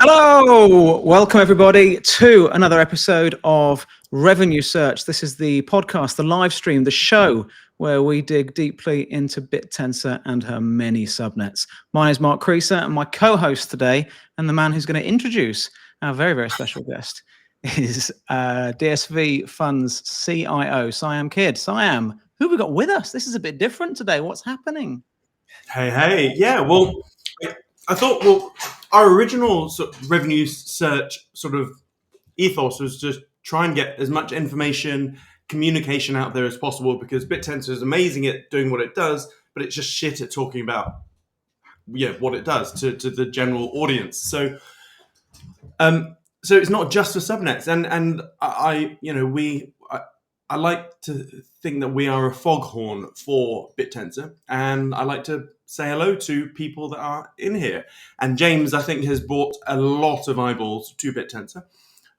Hello, welcome everybody to another episode of Revenue Search. This is the podcast, the live stream, the show where we dig deeply into Bit Tensor and her many subnets. My name is Mark Creaser, and my co-host today, and the man who's going to introduce our very, very special guest, is DSV Funds CIO, Siam Kid. Siam, who have we got with us? This is a bit different today. What's happening? Hey. Yeah, well, I thought, our original sort of revenue search sort of ethos was just try and get as much information, communication out there as possible, because BitTensor is amazing at doing what it does, but it's just shit at talking about what it does to the general audience. So it's not just for subnets, and I like to think that we are a foghorn for BitTensor, and I like to say hello to people that are in here. And James, I think, has brought a lot of eyeballs to BitTensor,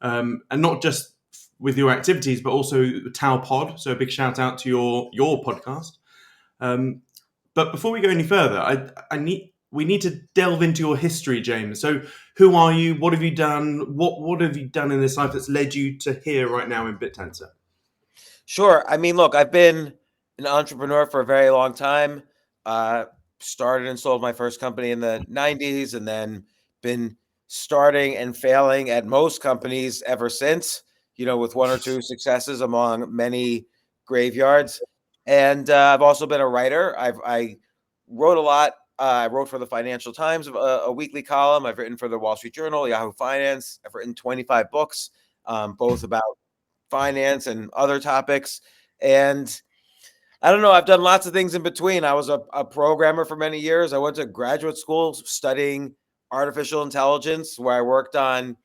and not just with your activities, but also Tao Pod. So a big shout out to your podcast. But before we go any further, we need to delve into your history, James. So who are you? What have you done? What have you done in this life that's led you to here right now in BitTensor? Sure. I mean, look, I've been an entrepreneur for a very long time. Started and sold my first company in the 90s, and then been starting and failing at most companies ever since, with one or two successes among many graveyards. And I've also been a writer. I wrote a lot. I wrote for the Financial Times, a weekly column. I've written for the Wall Street Journal, Yahoo Finance. I've written 25 books, both about finance and other topics. And I don't know, I've done lots of things in between. I was a programmer for many years. I went to graduate school studying artificial intelligence, where I worked on,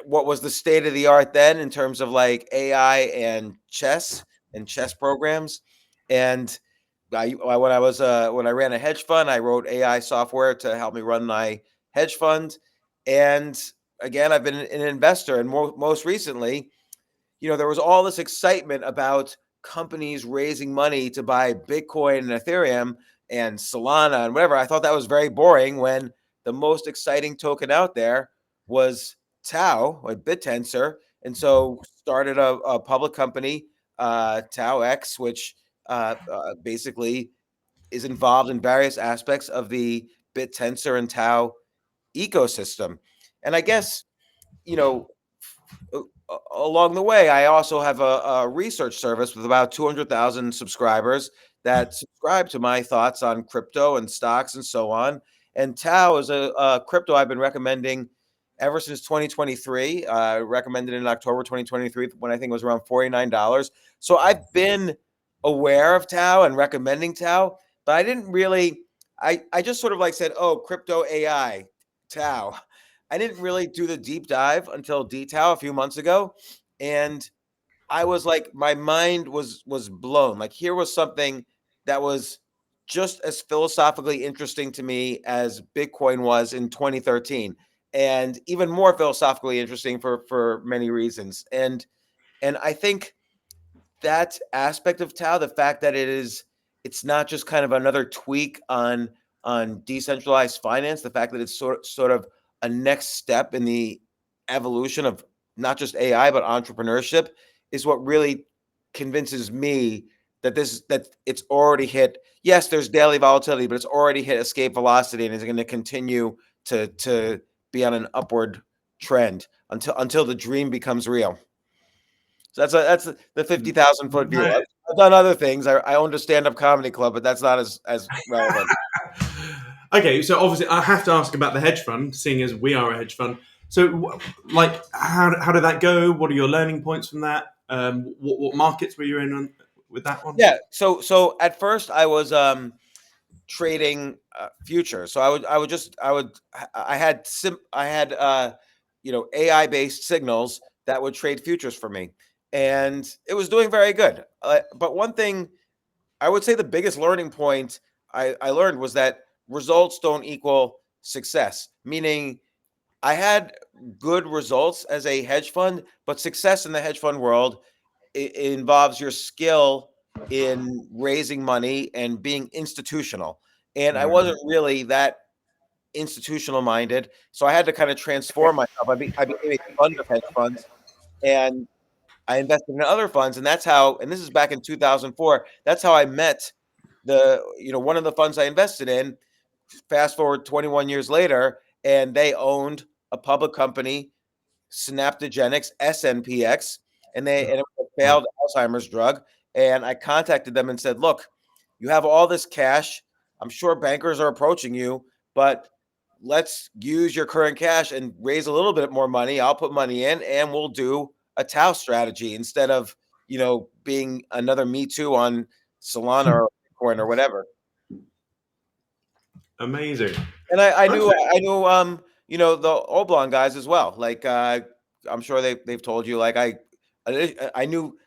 what was the state of the art then in terms of like AI and chess programs. And when I ran a hedge fund, I wrote AI software to help me run my hedge fund. And again, I've been an investor, and most recently, there was all this excitement about companies raising money to buy Bitcoin and Ethereum and Solana and whatever. I thought that was very boring, when the most exciting token out there was Tao, or Bit Tensor. And so started a public company, Tao X, which basically is involved in various aspects of the Bit Tensor and Tao ecosystem. And I guess, along the way, I also have a research service with about 200,000 subscribers that subscribe to my thoughts on crypto and stocks and so on. And Tao is a crypto I've been recommending ever since 2023. I recommended it in October 2023 when I think it was around $49. So I've been aware of Tao and recommending Tao, but I didn't really, I just sort of like said, oh, crypto AI, Tao. I didn't really do the deep dive until DTAO a few months ago. And I was like, my mind was blown. Like, here was something that was just as philosophically interesting to me as Bitcoin was in 2013, and even more philosophically interesting for many reasons. And I think that aspect of Tao, the fact that it's not just kind of another tweak on decentralized finance, the fact that it's sort of a next step in the evolution of not just AI, but entrepreneurship, is what really convinces me that it's already hit. Yes, there's daily volatility, but it's already hit escape velocity, and is going to continue to be on an upward trend until the dream becomes real. So that's the 50,000 foot view. I've done other things. I owned a stand-up comedy club, but that's not as relevant. Okay, so obviously I have to ask about the hedge fund, seeing as we are a hedge fund. So, like, how did that go? What are your learning points from that? What markets were you in with that one? Yeah. So at first I was trading futures. So I had AI based signals that would trade futures for me, and it was doing very good. But one thing I would say, the biggest learning point I learned was that results don't equal success. Meaning, I had good results as a hedge fund, but success in the hedge fund world, it involves your skill in raising money and being institutional. And I wasn't really that institutional minded. So I had to kind of transform myself. I became a fund of hedge funds, and I invested in other funds. And that's how, and this is back in 2004, that's how I met one of the funds I invested in. Fast forward 21 years later, and they owned a public company, Synaptogenics, SNPX, and it was a failed Alzheimer's drug. And I contacted them and said, look, you have all this cash. I'm sure bankers are approaching you, but let's use your current cash and raise a little bit more money. I'll put money in and we'll do a Tao strategy instead of, being another Me Too on Solana or Bitcoin or whatever. Amazing. And I knew the Oblong guys as well. Like I'm sure they've told you. Like I knew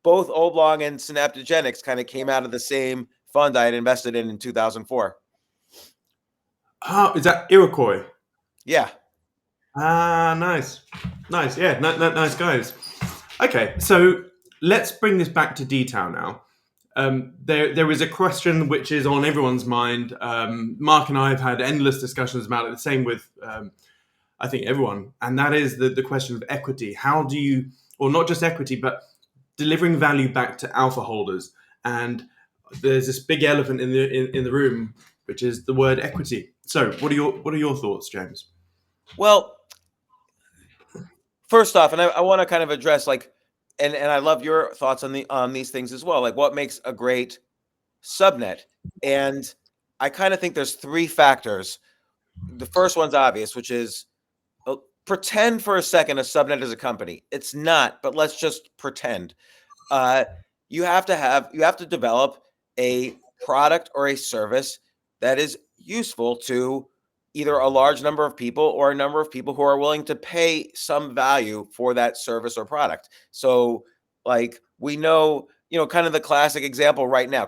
both Oblong and Synaptogenics kind of came out of the same fund I had invested in 2004. Is that Iroquois? Yeah. Nice. Yeah, nice guys. Okay, so let's bring this back to detail now. There is a question which is on everyone's mind. Mark and I have had endless discussions about it. The same with, I think, everyone. And that is the question of equity. How do you, or not just equity, but delivering value back to alpha holders? And there's this big elephant in the room, which is the word equity. So what are your thoughts, James? Well, first off, and I want to kind of address and I love your thoughts on these things as well. Like what makes a great subnet? And I kind of think there's three factors. The first one's obvious, which is pretend for a second a subnet is a company. It's not, but let's just pretend. You have to develop a product or a service that is useful to either a large number of people or a number of people who are willing to pay some value for that service or product. So like we know, kind of the classic example right now,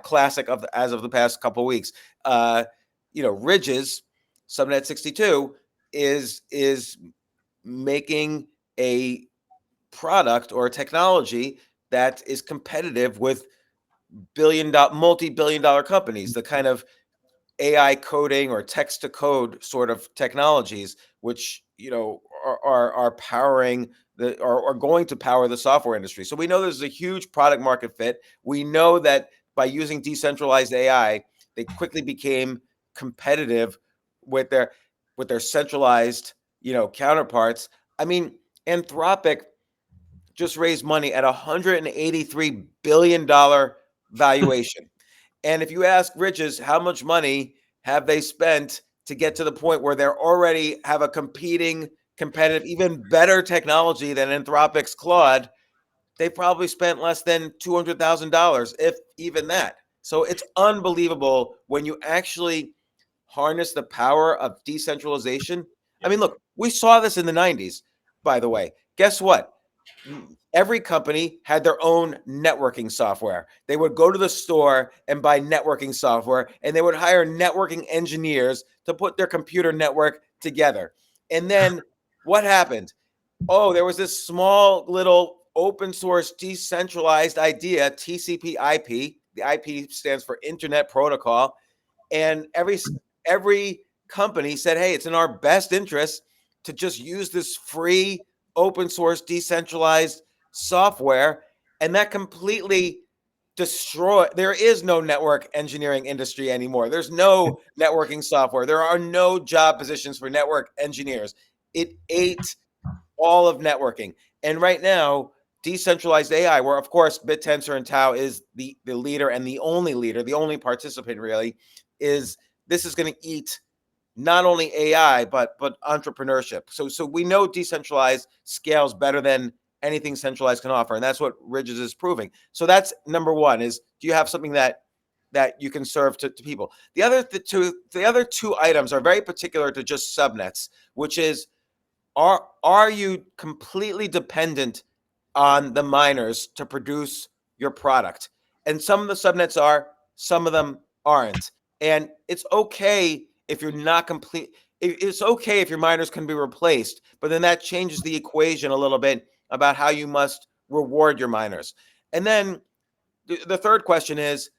as of the past couple of weeks, Ridge's Subnet 62 is making a product or a technology that is competitive with multi-billion dollar companies, the kind of AI coding or text to code sort of technologies, which are powering are going to power the software industry. So we know there's a huge product market fit. We know that by using decentralized AI, they quickly became competitive with their centralized counterparts. I mean, Anthropic just raised money at $183 billion valuation. And if you ask Riches how much money have they spent to get to the point where they already have a competitive, even better technology than Anthropic's Claude, they probably spent less than $200,000, if even that. So it's unbelievable when you actually harness the power of decentralization. I mean, look, we saw this in the 90s, by the way. Guess what? Every company had their own networking software. They would go to the store and buy networking software, and they would hire networking engineers to put their computer network together. And then what happened? Oh, there was this small little open source decentralized idea, TCP/IP. The IP stands for Internet Protocol. And every company said, hey, it's in our best interest to just use this free open source decentralized software, and that completely destroyed. There is no network engineering industry anymore. There's no networking software. There are no job positions for network engineers. It ate all of networking. And right now, decentralized AI, where of course Bit Tensor and Tao is the leader and the only participant really, is going to eat not only AI, but entrepreneurship. So we know decentralized scales better than anything centralized can offer. And that's what Ridges is proving. So that's number one, is do you have something that you can serve to people? The other two items are very particular to just subnets, which is, are you completely dependent on the miners to produce your product? And some of the subnets are, some of them aren't. And it's okay if you're not complete. It's okay if your miners can be replaced, but then that changes the equation a little bit about how you must reward your miners. And then the third question is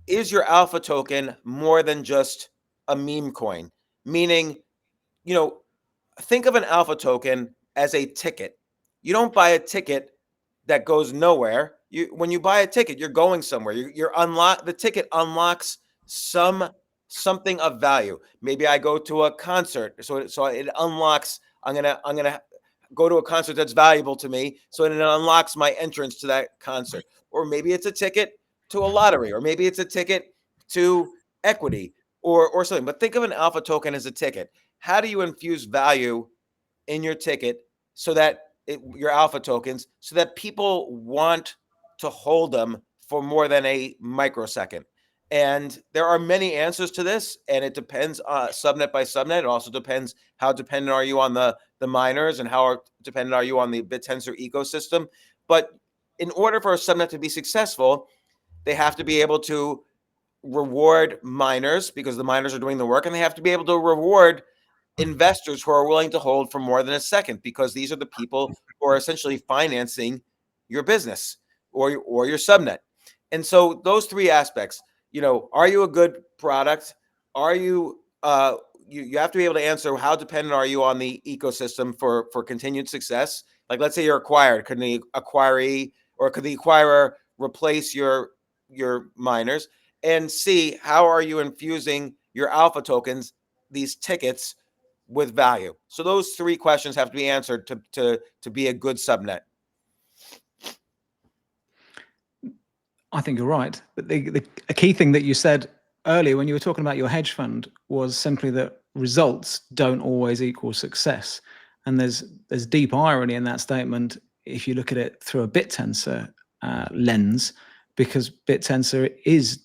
your alpha token more than just a meme coin? meaning, think of an alpha token as a ticket. You don't buy a ticket that goes nowhere. When you buy a ticket, you're going somewhere. The ticket unlocks something of value. Maybe I go to a concert, so it unlocks. I'm gonna go to a concert that's valuable to me, so it unlocks my entrance to that concert. Or maybe it's a ticket to a lottery, or maybe it's a ticket to equity or something. But think of an alpha token as a ticket. How do you infuse value in your ticket so that your alpha tokens, so that people want to hold them for more than a microsecond? And there are many answers to this, and it depends subnet by subnet. It also depends how dependent are you on the miners, and how dependent are you on the Bit Tensor ecosystem. But in order for a subnet to be successful, they have to be able to reward miners, because the miners are doing the work, and they have to be able to reward investors who are willing to hold for more than a second, because these are the people who are essentially financing your business or your subnet. And so those three aspects, are you a good product? Are you you have to be able to answer how dependent are you on the ecosystem for continued success? Like, let's say you're acquired. Could the acquiree or could the acquirer replace your miners? And C, how are you infusing your alpha tokens, these tickets, with value? So those three questions have to be answered to be a good subnet. I think you're right. But a key thing that you said earlier when you were talking about your hedge fund was simply that results don't always equal success. And there's deep irony in that statement if you look at it through a Bit Tensor lens, because Bit Tensor is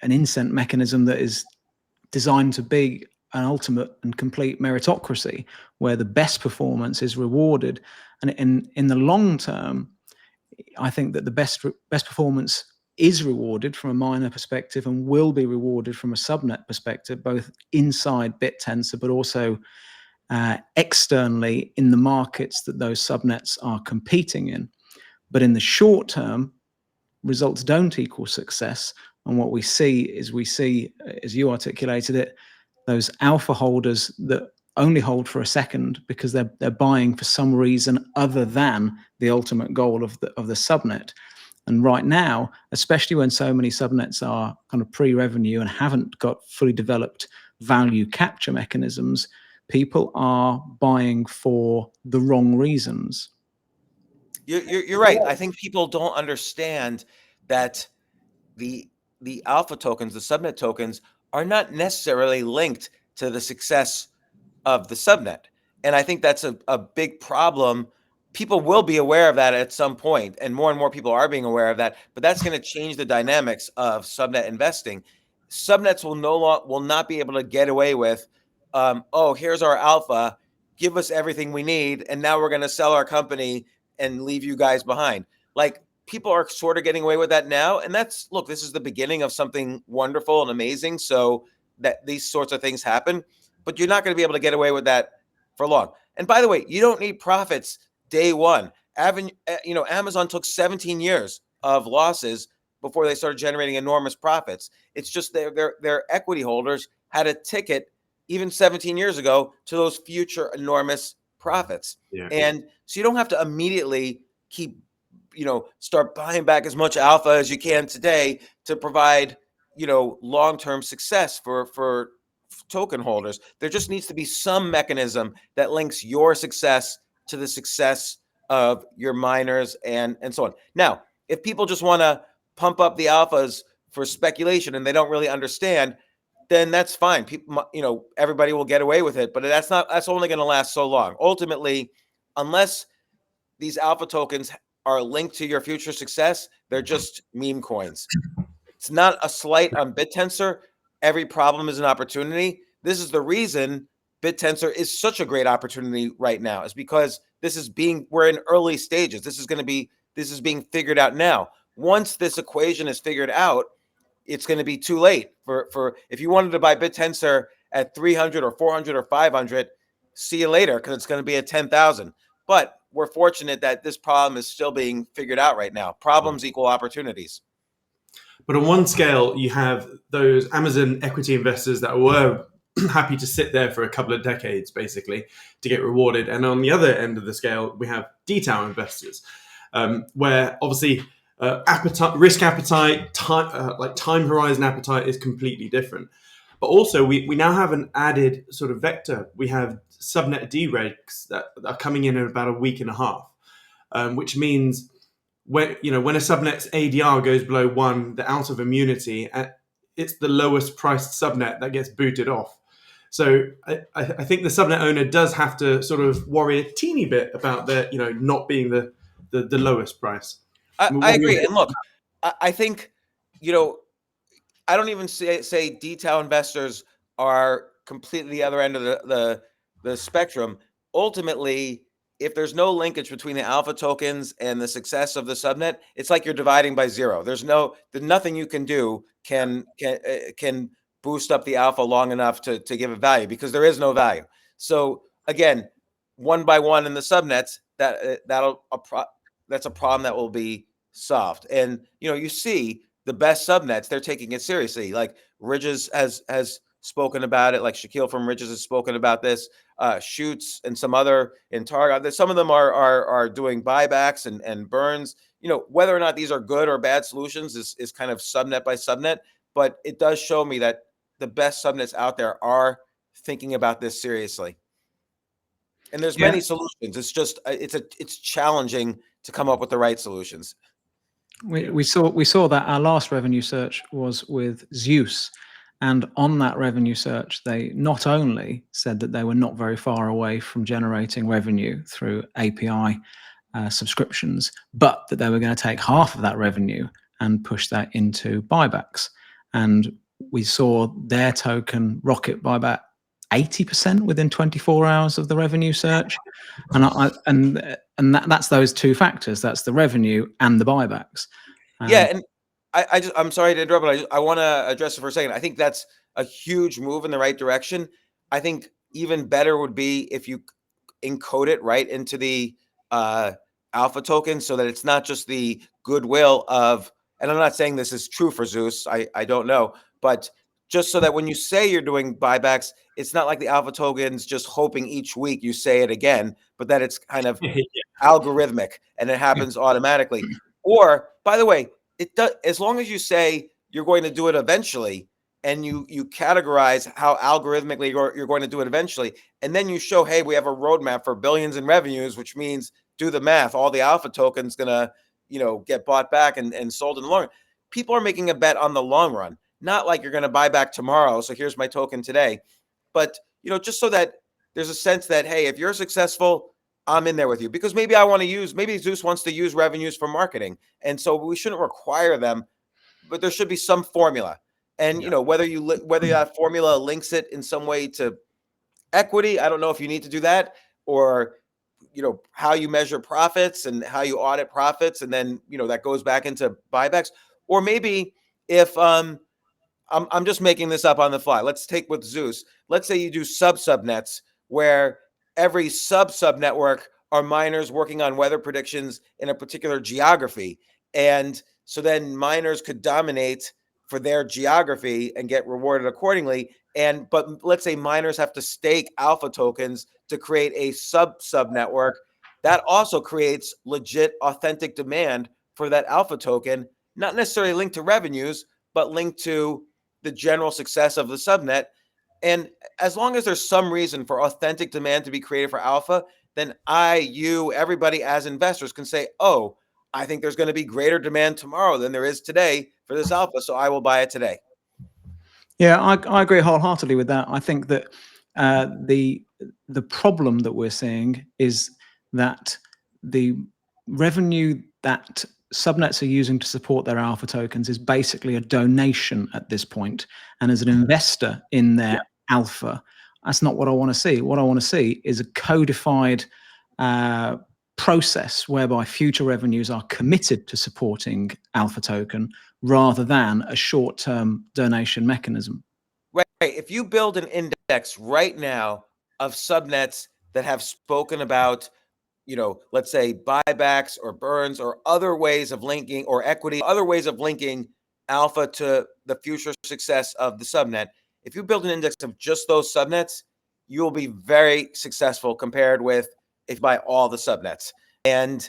an incent mechanism that is designed to be an ultimate and complete meritocracy, where the best performance is rewarded. And in the long term, I think that the best performance is rewarded from a miner perspective and will be rewarded from a subnet perspective, both inside Bit Tensor, but also externally in the markets that those subnets are competing in. But in the short term, results don't equal success. And what we see, as you articulated it, those alpha holders that only hold for a second because they're buying for some reason other than the ultimate goal of the subnet. And right now, especially when so many subnets are kind of pre-revenue and haven't got fully developed value capture mechanisms, people are buying for the wrong reasons. You're right. I think people don't understand that the alpha tokens, the subnet tokens, are not necessarily linked to the success of the subnet. And I think that's a big problem. People will be aware of that at some point, and more people are being aware of that, but that's going to change the dynamics of subnet investing. Subnets will not be able to get away with, here's our alpha, give us everything we need, and now we're going to sell our company and leave you guys behind. Like, people are sort of getting away with that now. And this is the beginning of something wonderful and amazing, so that these sorts of things happen, but you're not going to be able to get away with that for long. And by the way, you don't need profits day one. Amazon took 17 years of losses before they started generating enormous profits. It's just their equity holders had a ticket even 17 years ago to those future enormous profits. Yeah. And so you don't have to immediately start buying back as much alpha as you can today to provide, long-term success for token holders. There just needs to be some mechanism that links your success to the success of your miners and so on. Now, if people just want to pump up the alphas for speculation and they don't really understand, then that's fine. People, everybody will get away with it, but that's only going to last so long. Ultimately, unless these alpha tokens are linked to your future success, they're just meme coins. It's not a slight on Bit Tensor. Every problem is an opportunity. This is the reason Bit Tensor is such a great opportunity right now, is because we're in early stages. This is being figured out now. Once this equation is figured out, it's going to be too late for if you wanted to buy Bit Tensor at 300 or 400 or 500, see you later, because it's going to be at 10,000. But we're fortunate that this problem is still being figured out right now. Problems equal opportunities. But on one scale, you have those Amazon equity investors that were happy to sit there for a couple of decades, basically, to get rewarded. And on the other end of the scale, we have DTAO investors, where obviously risk appetite, time horizon appetite is completely different. But also, we now have an added sort of vector. We have subnet deregs that are coming in about a week and a half, which means when a subnet's ADR goes below 1, the out of immunity, it's the lowest priced subnet that gets booted off. So I think the subnet owner does have to sort of worry a teeny bit about their, not being the lowest price. I agree. And look, I think, I don't even say DTAO investors are completely the other end of the spectrum. Ultimately, if there's no linkage between the alpha tokens and the success of the subnet, it's like you're dividing by zero. There's nothing you can do can boost up the alpha long enough to give a value, because there is no value. So again, one by one in the subnets, that's a problem that will be solved. And you see the best subnets, they're taking it seriously. Like Ridges has spoken about it, like Shaquille from Ridges has spoken about this, Shoots and some other in Target. Some of them are doing buybacks and burns. Whether or not these are good or bad solutions is kind of subnet by subnet, but it does show me that the best subnets out there are thinking about this seriously. And there's many solutions. It's just it's challenging to come up with the right solutions. We saw that our last revenue search was with Zeus, and on that revenue search, they not only said that they were not very far away from generating revenue through API subscriptions, but that they were going to take half of that revenue and push that into buybacks. And we saw their token rocket by about 80% within 24 hours of the revenue search, and that's those two factors. That's the revenue and the buybacks. And I'm sorry to interrupt, but I want to address it for a second. I think that's a huge move in the right direction. I think even better would be if you encode it right into the alpha token, so that it's not just the goodwill of, and I'm not saying this is true for Zeus, I don't know, but just so that when you say you're doing buybacks, it's not like the alpha token's just hoping each week you say it again, but that it's kind of algorithmic and it happens automatically. Or, by the way, it does, as long as you say you're going to do it eventually, and you categorize how algorithmically you're going to do it eventually, and then you show, hey, we have a roadmap for billions in revenues, which means do the math. All the alpha tokens gonna, get bought back and sold in the long run. People are making a bet on the long run, not like you're going to buy back tomorrow. So here's my token today, but just so that there's a sense that, hey, if you're successful, I'm in there with you, because maybe maybe Zeus wants to use revenues for marketing, and so we shouldn't require them, but there should be some formula. And whether that formula links it in some way to equity, I don't know if you need to do that, or how you measure profits and how you audit profits, and then that goes back into buybacks. Or maybe if I'm just making this up on the fly. Let's take with Zeus. Let's say you do subnets, where every sub network are miners working on weather predictions in a particular geography, and so then miners could dominate for their geography and get rewarded accordingly. But let's say miners have to stake alpha tokens to create a sub network. That also creates legit, authentic demand for that alpha token, not necessarily linked to revenues, but linked to the general success of the subnet. And as long as there's some reason for authentic demand to be created for alpha, then everybody as investors can say, oh, I think there's going to be greater demand tomorrow than there is today for this alpha, so I will buy it today. Yeah, I agree wholeheartedly with that. I think that the problem that we're seeing is that the revenue that subnets are using to support their alpha tokens is basically a donation at this point. And as an investor in their alpha, that's not what I want to see. What I want to see is a codified process whereby future revenues are committed to supporting alpha token, rather than a short-term donation mechanism. Right. If you build an index right now of subnets that have spoken about, let's say buybacks or burns or other ways of linking, or equity, other ways of linking alpha to the future success of the subnet. If you build an index of just those subnets, you will be very successful compared with if you buy all the subnets. And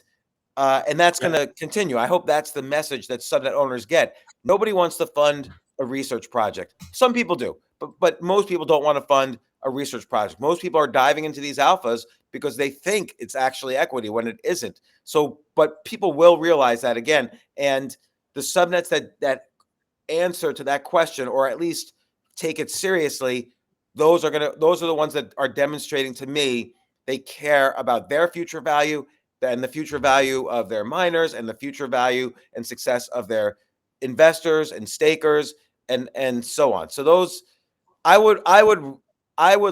that's going to continue. I hope that's the message that subnet owners get. Nobody wants to fund a research project. Some people do, but most people don't want to fund a research project. Most people are diving into these alphas because they think it's actually equity when it isn't. So, but people will realize that again. And the subnets that answer to that question, or at least take it seriously, those are the ones that are demonstrating to me they care about their future value and the future value of their miners and the future value and success of their investors and stakers and so on. So those, I would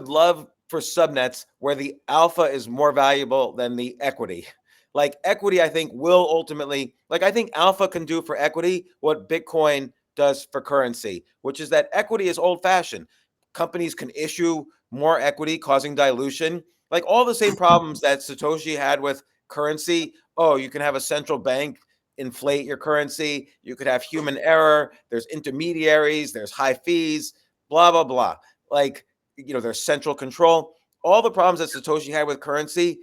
love for subnets where the alpha is more valuable than the equity. Like equity, I think will ultimately, like I think alpha can do for equity what Bitcoin does for currency, which is that equity is old fashioned. Companies can issue more equity, causing dilution, like all the same problems that Satoshi had with currency. Oh, you can have a central bank inflate your currency. You could have human error. There's intermediaries. There's high fees, blah, blah, blah. Like, there's central control. All the problems that Satoshi had with currency,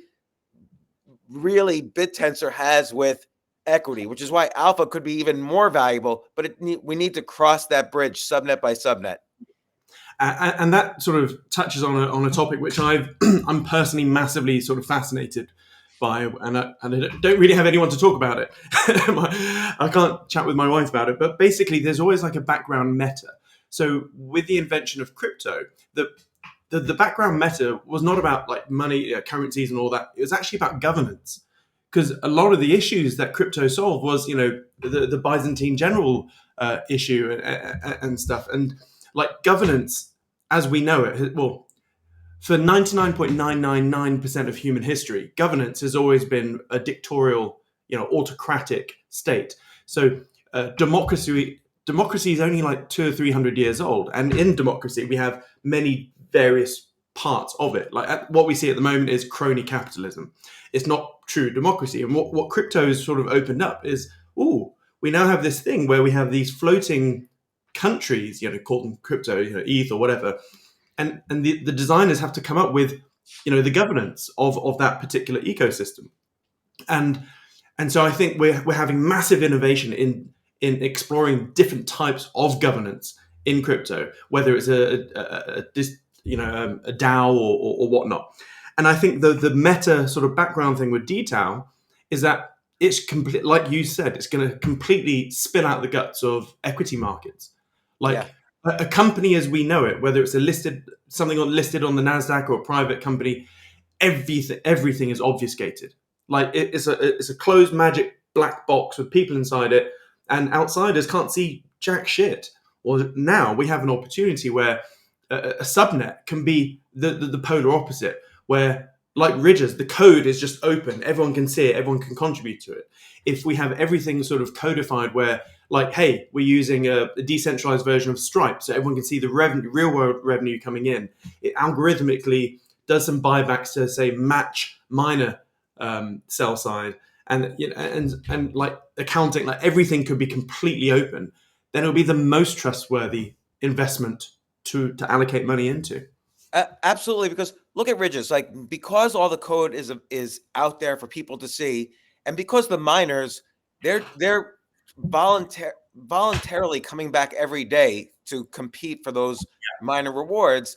really Bit Tensor has with equity, which is why alpha could be even more valuable, but we need to cross that bridge subnet by subnet. And that sort of touches on a topic which I'm personally massively sort of fascinated by, and I don't really have anyone to talk about it. I can't chat with my wife about it, but basically there's always like a background meta. So with the invention of crypto, the background meta was not about like money, currencies and all that. It was actually about governance, because a lot of the issues that crypto solved was, the Byzantine general issue and stuff. And like governance, as we know it, well, for 99.999% of human history, governance has always been a dictatorial, autocratic state. So democracy is only like 200 or 300 years old. And in democracy, we have many various parts of it. Like what we see at the moment is crony capitalism. It's not true democracy. And what crypto has sort of opened up is, we now have this thing where we have these floating countries, call them crypto, ETH or whatever. And the designers have to come up with, the governance of that particular ecosystem. And so I think we're having massive innovation in exploring different types of governance in crypto, whether it's a DAO or whatnot. And I think the meta sort of background thing with DTAO is that it's complete, like you said, it's going to completely spill out the guts of equity markets. Like a company as we know it, whether it's something listed on the NASDAQ or a private company, everything is obfuscated. Like it's a closed magic black box with people inside it, and outsiders can't see jack shit. Well, now we have an opportunity where a subnet can be the polar opposite, where like Ridges, the code is just open. Everyone can see it. Everyone can contribute to it. If we have everything sort of codified where like, hey, we're using a decentralized version of Stripe so everyone can see the real world revenue coming in. It algorithmically does some buybacks to say match miner sell side and like accounting, like everything could be completely open. Then it'll be the most trustworthy investment to allocate money into. Absolutely, because look at Ridges, like because all the code is out there for people to see, and because the miners they're voluntarily coming back every day to compete for those miner rewards,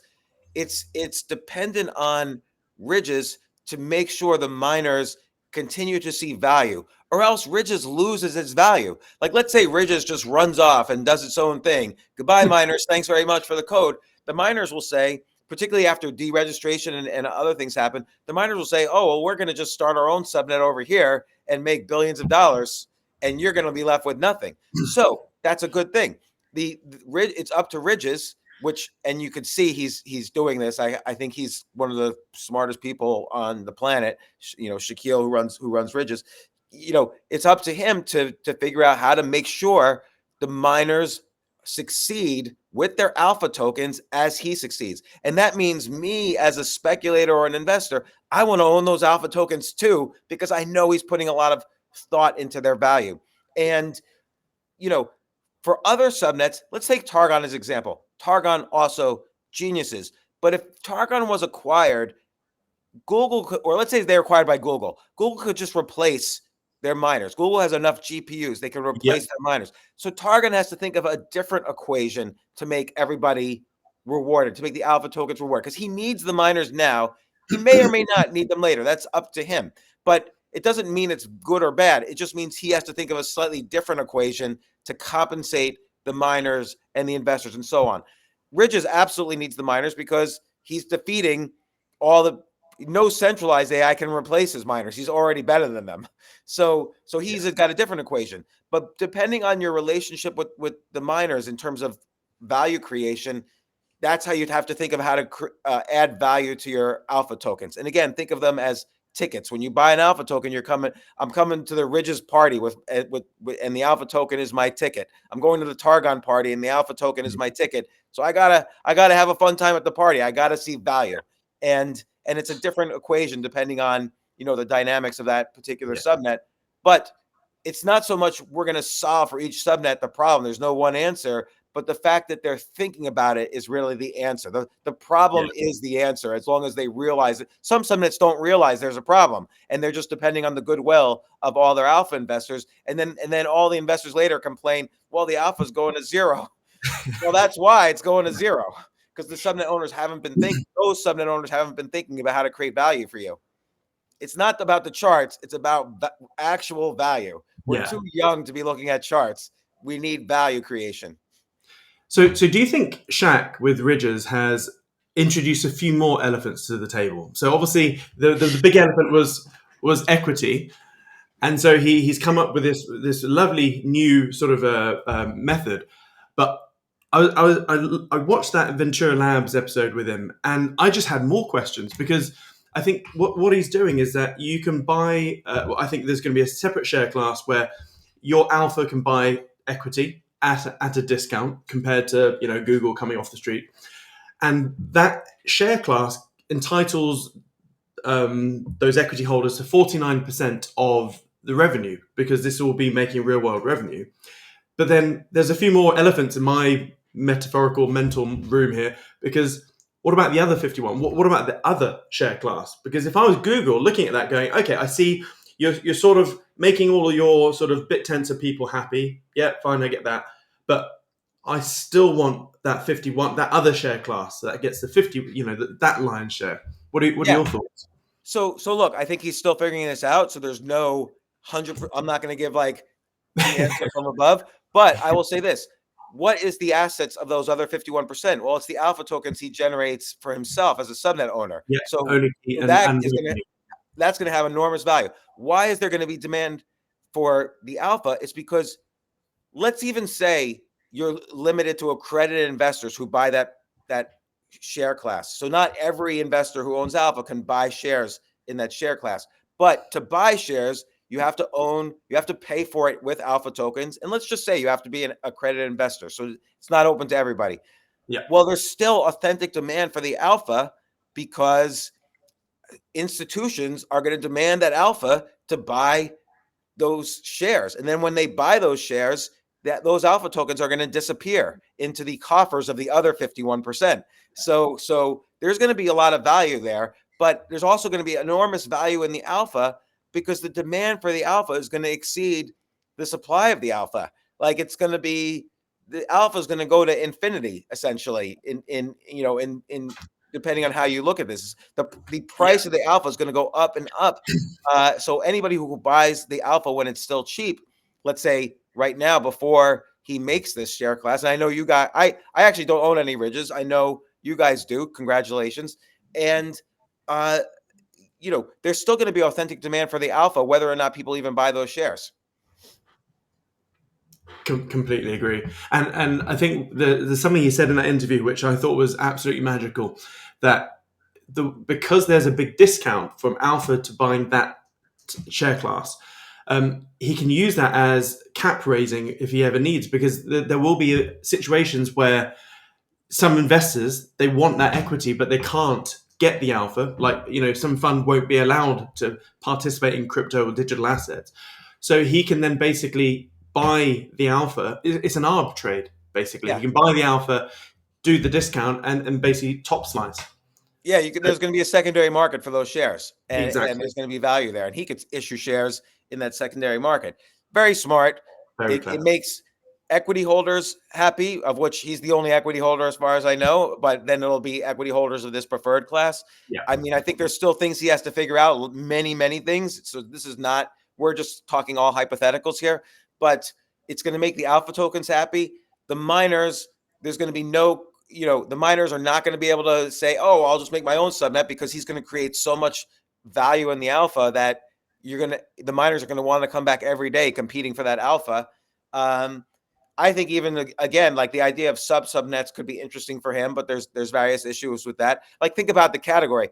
it's dependent on Ridges to make sure the miners continue to see value, or else Ridges loses its value. Like let's say Ridges just runs off and does its own thing. Goodbye, miners. Thanks very much for the code. The miners will say, particularly after deregistration and other things happen, the miners will say, oh, well, we're going to just start our own subnet over here and make billions of dollars, and you're going to be left with nothing. So that's a good thing. It's up to Ridges, and you could see he's doing this. I think he's one of the smartest people on the planet. Shaquille who runs Ridges. It's up to him to figure out how to make sure the miners succeed with their alpha tokens as he succeeds. And that means me as a speculator or an investor, I want to own those alpha tokens too, because I know he's putting a lot of thought into their value. And, for other subnets, let's take Targon as example. Targon also geniuses. But if Targon was acquired, Google could, or let's say they're acquired by Google, Google could just replace their miners. Google has enough GPUs, they can replace their miners. So Targon has to think of a different equation to make everybody rewarded, to make the alpha tokens reward, because he needs the miners now. He may or may not need them later. That's up to him. But it doesn't mean it's good or bad. It just means he has to think of a slightly different equation to compensate the miners and the investors and so on. Ridges absolutely needs the miners because he's defeating all the no centralized AI can replace his miners. He's already better than them. So he's got a different equation. But depending on your relationship with the miners in terms of value creation, that's how you'd have to think of how to add value to your alpha tokens. And again, think of them as tickets. When you buy an alpha token, I'm coming to the Ridges party with and the alpha token is my ticket. I'm going to the Targon party and the alpha token is my ticket. So I gotta have a fun time at the party. I gotta see value. And it's a different equation depending on, the dynamics of that particular subnet. But it's not so much we're going to solve for each subnet the problem. There's no one answer, but the fact that they're thinking about it is really the answer. The problem is the answer, as long as they realize it. Some subnets don't realize there's a problem, and they're just depending on the goodwill of all their alpha investors. And then all the investors later complain, well, the alpha is going to zero. Well, that's why it's going to zero. Because the subnet owners haven't been thinking, those subnet owners haven't been thinking about how to create value for you. It's not about the charts. It's about actual value. We're too young to be looking at charts. We need value creation. So do you think Shaq with Ridges has introduced a few more elephants to the table? So obviously the big elephant was equity. And so he's come up with this lovely new sort of method. But I watched that Ventura Labs episode with him, and I just had more questions because I think what he's doing is that you can buy. I think there's going to be a separate share class where your alpha can buy equity at a discount compared to Google coming off the street, and that share class entitles those equity holders to 49% of the revenue because this will be making real world revenue. But then there's a few more elephants in my metaphorical mental room here, because what about the other 51? What about the other share class? Because if I was Google looking at that going, okay, I see you're sort of making all of your sort of Bit Tensor people happy. Yeah, fine, I get that. But I still want that 51, that other share class that gets the 50, that lion's share. What are your thoughts? So look, I think he's still figuring this out. So there's no 100%. I'm not going to give like the answer from above. But I will say this. What is the assets of those other 51%? Well, it's the alpha tokens he generates for himself as a subnet owner. Yeah, so that's going to have enormous value. Why is there going to be demand for the alpha? It's because let's even say you're limited to accredited investors who buy that share class. So not every investor who owns alpha can buy shares in that share class. But to buy shares, you have to pay for it with alpha tokens. And let's just say you have to be an accredited investor. So it's not open to everybody. Yeah. Well, there's still authentic demand for the alpha because institutions are going to demand that alpha to buy those shares. And then when they buy those shares, those alpha tokens are going to disappear into the coffers of the other 51%. So there's going to be a lot of value there, but there's also going to be enormous value in the alpha because the demand for the alpha is going to exceed the supply of the alpha. Like the alpha is going to go to infinity, essentially, in depending on how you look at this. The price of the alpha is going to go up and up. So anybody who buys the alpha when it's still cheap, let's say right now before he makes this share class, and I know you guys, I actually don't own any Ridges. I know you guys do. Congratulations. And there's still going to be authentic demand for the alpha, whether or not people even buy those shares. Completely agree. And I think there's something he said in that interview, which I thought was absolutely magical, that because there's a big discount from alpha to buying that share class, he can use that as cap raising if he ever needs, because there will be situations where some investors, they want that equity, but they can't get the alpha. Like, some fund won't be allowed to participate in crypto or digital assets. So he can then basically buy the alpha. It's an arb trade, basically. Yeah. You can buy the alpha do the discount and basically top slice. Yeah, there's going to be a secondary market for those shares, and Exactly. there's going to be value there, and he could issue shares in that secondary market. Very smart. Very It clever. makes equity holders happy, of which he's the only equity holder as far as I know, but then it'll be equity holders of this preferred class. Yeah. I mean, I think there's still things he has to figure out, many things. So this is not, we're just talking all hypotheticals here, but it's going to make the alpha tokens happy. The miners, there's going to be no, the miners are not going to be able to say, oh, I'll just make my own subnet, because he's going to create so much value in the alpha that the miners are going to want to come back every day competing for that alpha. I think even again, like the idea of subnets could be interesting for him, but there's various issues with that. Like, think about the category,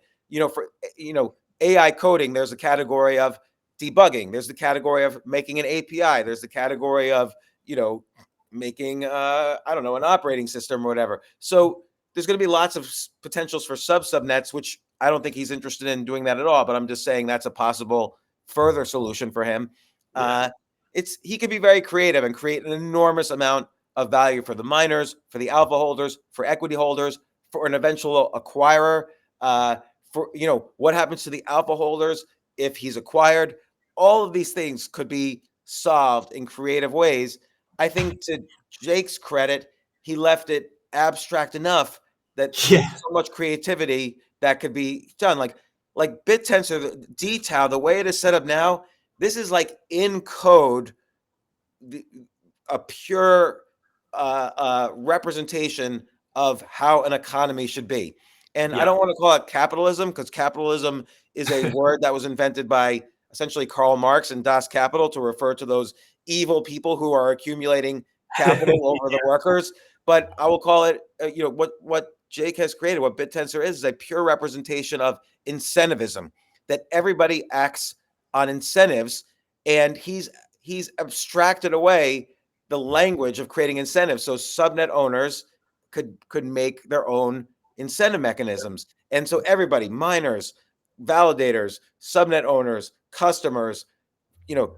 for AI coding, there's a category of debugging, there's the category of making an API, there's the category of making I don't know, an operating system or whatever. So there's going to be lots of potentials for subnets, which I don't think he's interested in doing that at all, but I'm just saying that's a possible further solution for him. Yeah. He could be very creative and create an enormous amount of value for the miners, for the alpha holders, for equity holders, for an eventual acquirer, for what happens to the alpha holders if he's acquired. All of these things could be solved in creative ways. I think, to Jake's credit, he left it abstract enough that there's so much creativity that could be done. Like Bit Tensor, DTAO, the way it is set up now, this is like in code, a pure representation of how an economy should be. And I don't want to call it capitalism, because capitalism is a word that was invented by essentially Karl Marx and Das Kapital to refer to those evil people who are accumulating capital over the workers. But I will call it, what Jake has created, what Bit Tensor is a pure representation of incentivism, that everybody acts on incentives, and he's abstracted away the language of creating incentives. So subnet owners could make their own incentive mechanisms. And so everybody, miners, validators, subnet owners, customers,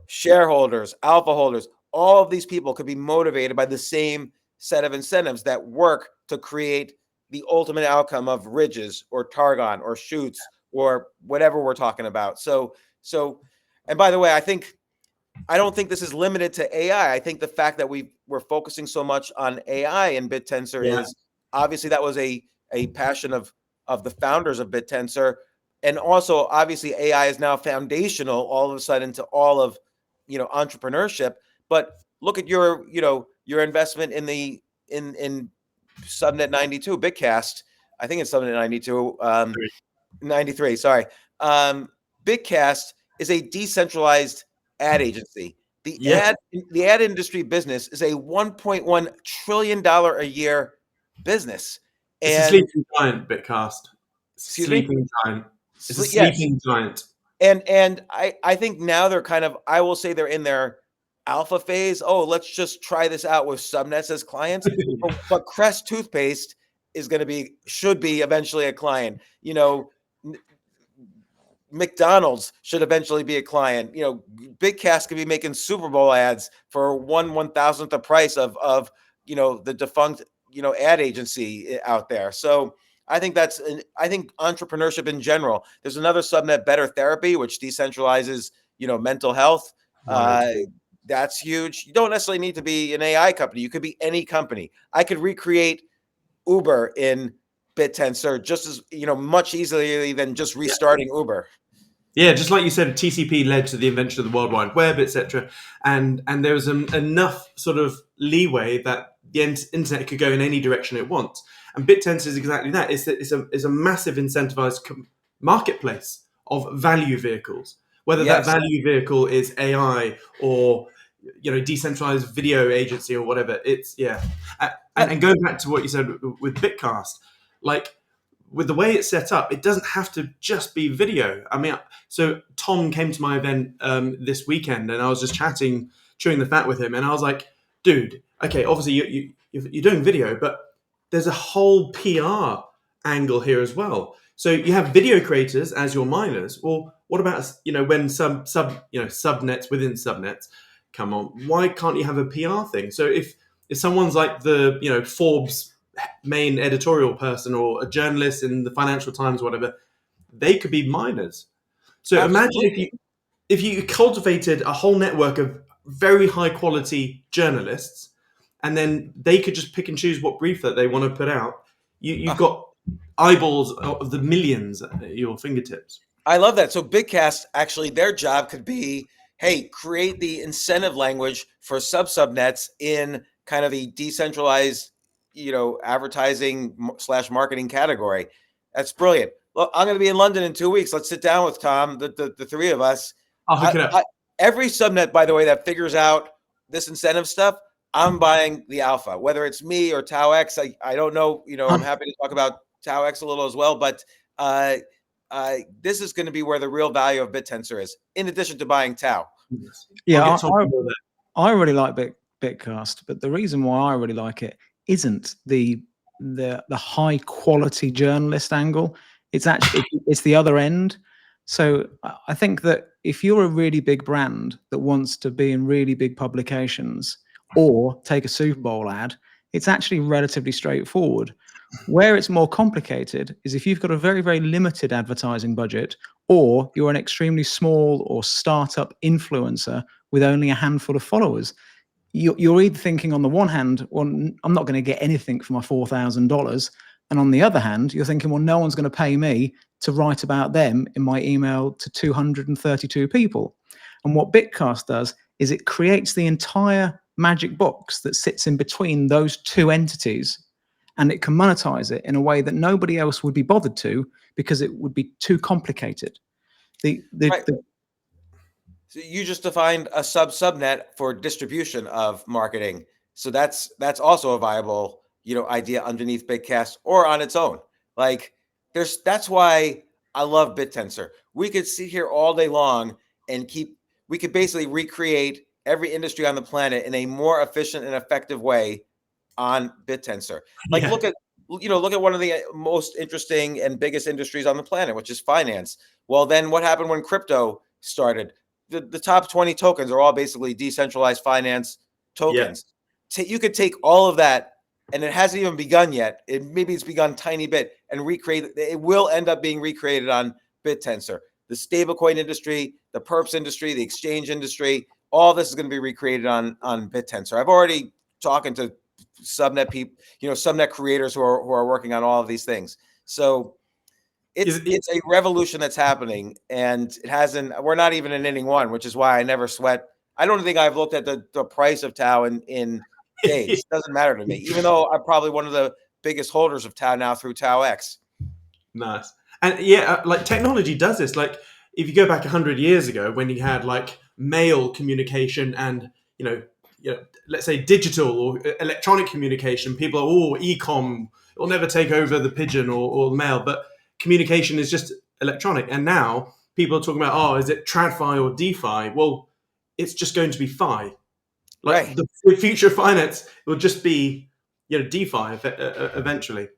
shareholders, alpha holders, all of these people could be motivated by the same set of incentives that work to create the ultimate outcome of Ridges or Targon or Shoots or whatever we're talking about. So, and by the way, I don't think this is limited to AI. I think the fact that we're focusing so much on AI in Bit Tensor is obviously that was a passion of the founders of Bit Tensor. And also, obviously, AI is now foundational all of a sudden to all of, entrepreneurship. But look at your investment in Subnet 92, Bitcast. I think it's Subnet 92, 93. Sorry. Bitcast is a decentralized ad agency. The ad industry business is a $1.1 trillion a year business. It's a sleeping giant, Bitcast. Sleeping giant. It's a sleeping giant. And I think now they're I will say they're in their alpha phase. Oh, let's just try this out with subnets as clients. But Crest toothpaste should be eventually a client. McDonald's should eventually be a client. Bitcast could be making Super Bowl ads for 1/1000th the price of the defunct ad agency out there. So I think I think entrepreneurship in general. There's another subnet, Better Therapy, which decentralizes mental health. That's huge. You don't necessarily need to be an AI company. You could be any company. I could recreate Uber in Bit Tensor just as much easily than just restarting Uber. Yeah, just like you said, TCP led to the invention of the World Wide Web, etc. And there was enough sort of leeway that the internet could go in any direction it wants. And Bit Tensor is exactly that. It's a massive incentivized marketplace of value vehicles. Whether that value vehicle is AI or decentralized video agency or whatever, And going back to what you said with Bitcast, like, with the way it's set up, it doesn't have to just be video. I mean, so Tom came to my event this weekend, and I was just chewing the fat with him, and I was like, dude, okay, obviously you're doing video, but there's a whole PR angle here as well. So you have video creators as your miners. Well, what about when subnets within subnets come on? Why can't you have a PR thing? So if someone's like the Forbes main editorial person or a journalist in the Financial Times, whatever, they could be miners. So Absolutely. imagine if you cultivated a whole network of very high quality journalists, and then they could just pick and choose what brief that they want to put out. You've got eyeballs of the millions at your fingertips. I love that. So Bitcast, actually, their job could be, hey, create the incentive language for subnets in kind of the decentralized, advertising / marketing category. That's brilliant. Look, I'm going to be in London in 2 weeks. Let's sit down with Tom, the three of us. I'll hook it up. Every subnet, by the way, that figures out this incentive stuff, I'm buying the alpha, whether it's me or Tao X. I don't know. I'm happy to talk about Tao X a little as well, but this is going to be where the real value of Bit Tensor is, in addition to buying Tao. Yeah, I really like Bitcast, but the reason why I really like it isn't the high quality journalist angle. It's actually it's the other end. So I think that if you're a really big brand that wants to be in really big publications or take a Super Bowl ad, it's actually relatively straightforward. Where it's more complicated is if you've got a very, very limited advertising budget, or you're an extremely small or startup influencer with only a handful of followers. You're either thinking on the one hand, well, I'm not going to get anything for my $4,000. And on the other hand, you're thinking, well, no one's going to pay me to write about them in my email to 232 people. And what Bitcast does is it creates the entire magic box that sits in between those two entities, and it can monetize it in a way that nobody else would be bothered to, because it would be too complicated. So you just defined a subnet for distribution of marketing. So that's also a viable, idea underneath Bitcast or on its own. Like that's why I love Bit Tensor. We could sit here all day long and we could basically recreate every industry on the planet in a more efficient and effective way on Bit Tensor. Like look at one of the most interesting and biggest industries on the planet, which is finance. Well, then what happened when crypto started? The top 20 tokens are all basically decentralized finance tokens. Yeah. You could take all of that, and it hasn't even begun yet. Maybe it's begun a tiny bit, and recreate it. It will end up being recreated on Bit Tensor. The stablecoin industry, the perps industry, the exchange industry, all this is going to be recreated on Bit Tensor. I've already talking to subnet people, subnet creators who are working on all of these things. So it's a revolution that's happening, and we're not even in inning one, which is why I never sweat. I don't think I've looked at the price of Tao in days. It doesn't matter to me, even though I'm probably one of the biggest holders of Tao now through Tao X. Nice. And like technology does this. Like if you go back 100 years ago, when you had like mail communication and, let's say digital or electronic communication, people are, e-com, it will never take over the pigeon or the mail, but communication is just electronic. And now people are talking about, is it TradFi or DeFi? Well, it's just going to be Fi. Like right. The future of finance will just be, DeFi eventually.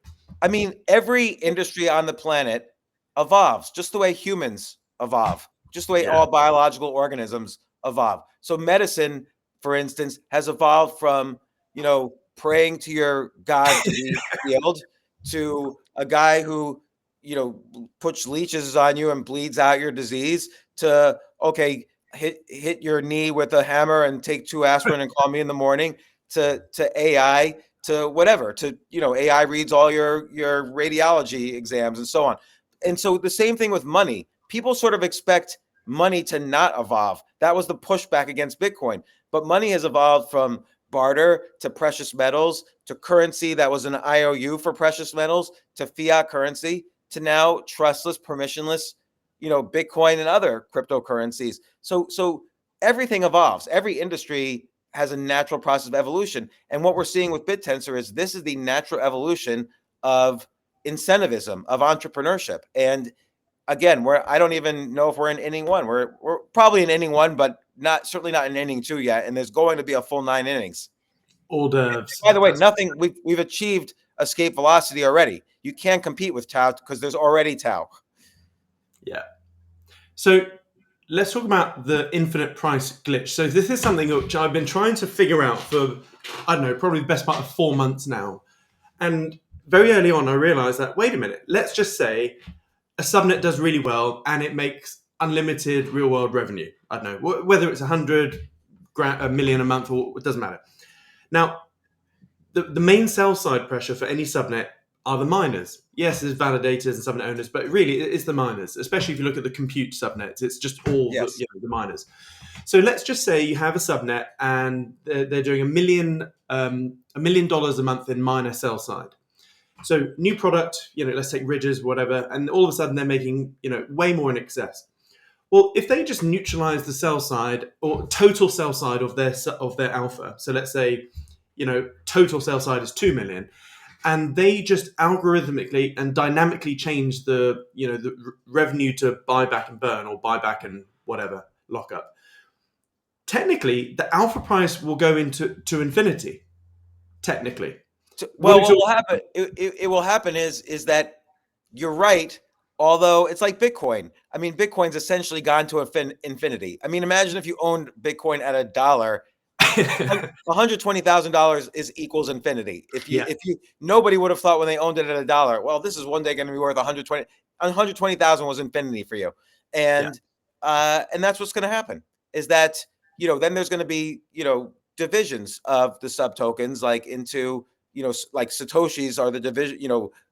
I mean, every industry on the planet evolves just the way humans evolve, just the way all biological organisms evolve. So medicine, for instance, has evolved from, praying to your God to be healed to a guy who, puts leeches on you and bleeds out your disease to, hit your knee with a hammer and take 2 aspirin and call me in the morning to AI, to whatever, to, AI reads all your radiology exams and so on. And so the same thing with money. People sort of expect money to not evolve. That was the pushback against Bitcoin. But money has evolved from barter to precious metals to currency that was an IOU for precious metals to fiat currency to now trustless, permissionless, Bitcoin and other cryptocurrencies. So everything evolves. Every industry has a natural process of evolution. And what we're seeing with Bit Tensor is this is the natural evolution of incentivism, of entrepreneurship. And again, I don't even know if we're in inning one. We're probably in inning one, but certainly not in inning 2 yet. And there's going to be a full 9 innings. By the way, we've achieved escape velocity already. You can't compete with Tao because there's already Tao. Yeah. So let's talk about the infinite price glitch. So this is something which I've been trying to figure out for, I don't know, probably the best part of 4 months now. And very early on, I realized that, wait a minute, let's just say a subnet does really well and it makes unlimited real world revenue. I don't know, whether it's 100 a million a month, or it doesn't matter. Now, the main sell side pressure for any subnet are the miners. Yes, there's validators and subnet owners, but really it's the miners, especially if you look at the compute subnets. It's just all the miners. So let's just say you have a subnet and they're doing $1 million a month in miner sell side. So new product, let's take Ridges, whatever, and all of a sudden they're making, way more in excess. Well, if they just neutralize the sell side or total sell side of their alpha, so let's say, total sell side is 2 million, and they just algorithmically and dynamically change the revenue to buyback and burn, or buyback and whatever lockup. Technically, the alpha price will go into infinity. Technically. Well, what will happen? It will happen is that you're right. Although it's like Bitcoin. I mean, Bitcoin's essentially gone to infinity. I mean, imagine if you owned Bitcoin at $1. $120,000 equals infinity. If you nobody would have thought when they owned it at $1, well, this is one day going to be worth 120,000 was infinity for you. And that's what's going to happen, is that, then there's going to be, divisions of the sub tokens, like into, like Satoshis are the division,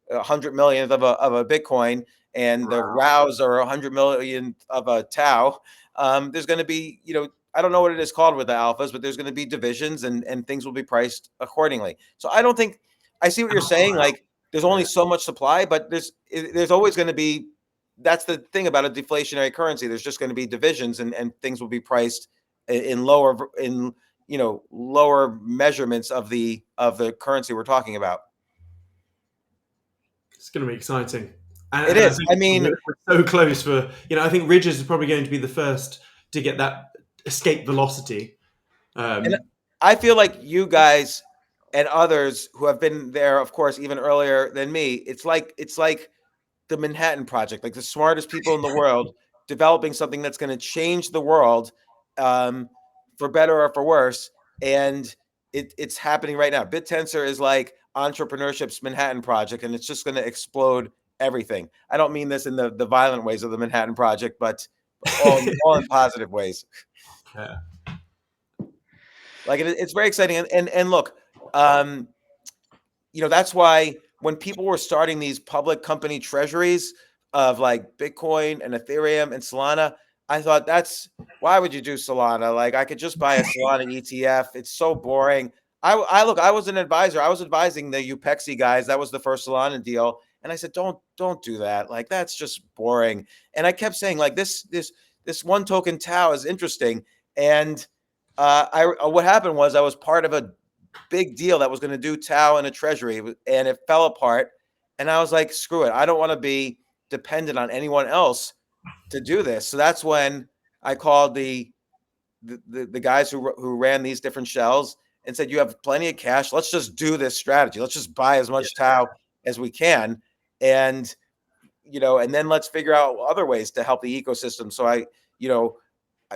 100 millionth of a Bitcoin, and the rows are 100 million of a Tao. There's going to be, I don't know what it is called with the alphas, but there's going to be divisions, and things will be priced accordingly. So I don't think, I see what you're saying. Like, there's only so much supply, but there's always going to be, that's the thing about a deflationary currency. There's just going to be divisions, and things will be priced in lower measurements of the currency we're talking about. It's going to be exciting. It is. I mean, we're so close for, I think Ridges is probably going to be the first to get that escape velocity. And I feel like you guys and others who have been there, of course, even earlier than me, it's like the Manhattan Project, like the smartest people in the world developing something that's going to change the world, for better or for worse. And it's happening right now. Bit Tensor is like entrepreneurship's Manhattan Project, and it's just going to explode everything. I don't mean this in the violent ways of the Manhattan Project, but all in positive ways. Yeah. Like, it's very exciting. And look, that's why when people were starting these public company treasuries of like Bitcoin and Ethereum and Solana, I thought, why would you do Solana? Like, I could just buy a Solana ETF. It's so boring. I was an advisor. I was advising the Upexi guys. That was the first Solana deal. And I said, don't do that. Like, that's just boring. And I kept saying, like, this one token Tao is interesting. And what happened was I was part of a big deal that was going to do Tao in a treasury, and it fell apart. And I was like, screw it. I don't want to be dependent on anyone else to do this. So that's when I called the guys who ran these different shells and said, you have plenty of cash. Let's just do this strategy. Let's just buy as much Tao as we can. And, and then let's figure out other ways to help the ecosystem. So I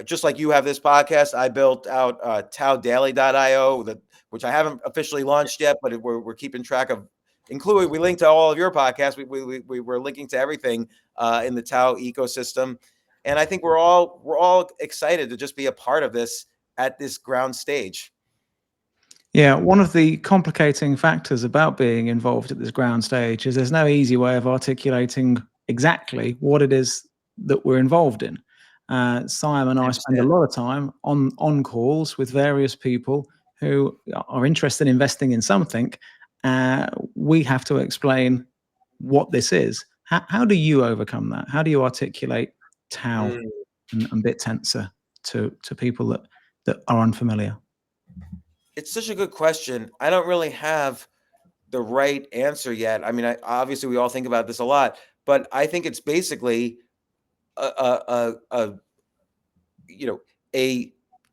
just like you have this podcast, I built out TaoDaily.io, which I haven't officially launched yet, but we're keeping track of. Including, we link to all of your podcasts. We're linking to everything in the Tao ecosystem, and I think we're all excited to just be a part of this at this ground stage. Yeah, one of the complicating factors about being involved at this ground stage is there's no easy way of articulating exactly what it is that we're involved in. Siam and I spend a lot of time on calls with various people who are interested in investing in something. We have to explain what this is. How do you overcome that? How do you articulate Tao and Bit Tensor to people that are unfamiliar? It's such a good question. I don't really have the right answer yet. I mean, obviously we all think about this a lot, but I think it's basically a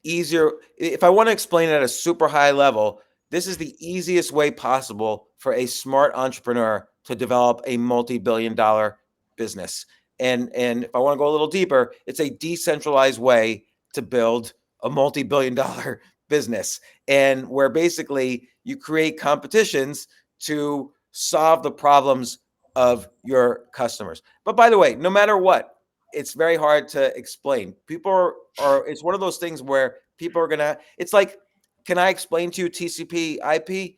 easier. If I want to explain it at a super high level, this is the easiest way possible for a smart entrepreneur to develop a multi-billion-dollar business. And if I want to go a little deeper, it's a decentralized way to build a multi-billion-dollar business, and where basically you create competitions to solve the problems of your customers. But by the way, no matter what, it's very hard to explain. People are it's one of those things where people are gonna, it's like, can I explain to you TCP IP?